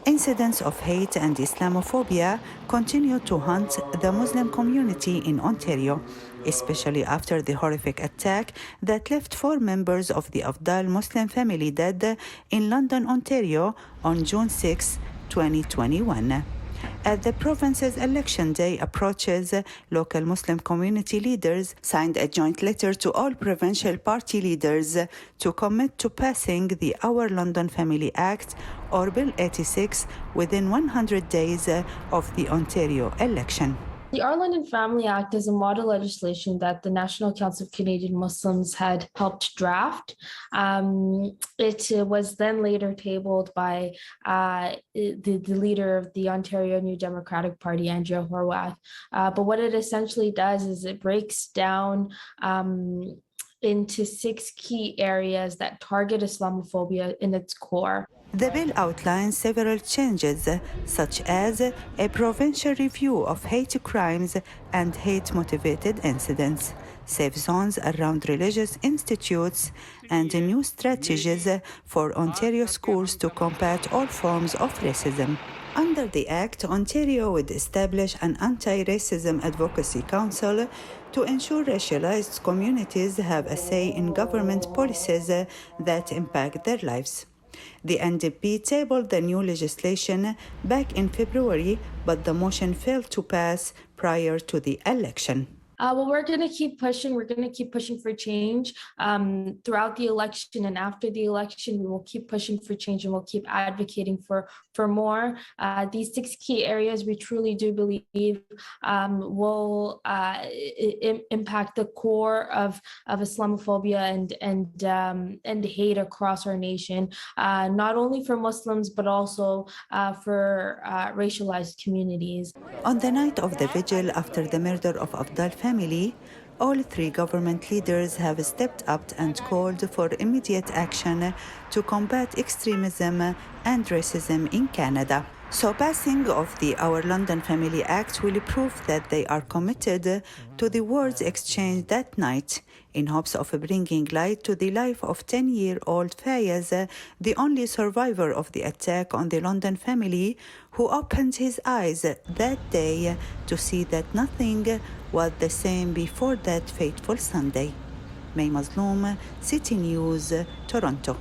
Incidents of hate and Islamophobia continue to haunt the Muslim community in Ontario, especially after the horrific attack that left 4 members of the Afdal Muslim family dead in London, Ontario on June 6, 2021. As the province's election day approaches, local Muslim community leaders signed a joint letter to all provincial party leaders to commit to passing the Our London Family Act, or Bill 86, within 100 days of the Ontario election. The Our London Family Act is a model legislation that the National Council of Canadian Muslims had helped draft. It was then later tabled by the leader of the Ontario New Democratic Party, Andrea Horwath. But what it essentially does is it breaks down into 6 key areas that target Islamophobia in its core. The bill outlines several changes, such as a provincial review of hate crimes and hate-motivated incidents, safe zones around religious institutes, and new strategies for Ontario schools to combat all forms of racism. Under the Act, Ontario would establish an anti-racism advocacy council to ensure racialized communities have a say in government policies that impact their lives. The NDP tabled the new legislation back in February, but the motion failed to pass prior to the election. Well, we're going to keep pushing. We're going to keep pushing for change throughout the election, and after the election, we will keep pushing for change, and we'll keep advocating for more. These 6 key areas we truly do believe will impact the core of Islamophobia and hate across our nation, not only for Muslims but also for racialized communities. On the night of the vigil after the murder of Afdal family, all 3 government leaders have stepped up and called for immediate action to combat extremism and racism in Canada. So passing of the Our London Family Act will prove that they are committed to the words exchanged that night, in hopes of bringing light to the life of 10-year-old Fayez, the only survivor of the attack on the London family, who opened his eyes that day to see that nothing was the same before that fateful Sunday. May Mazloum, City News, Toronto.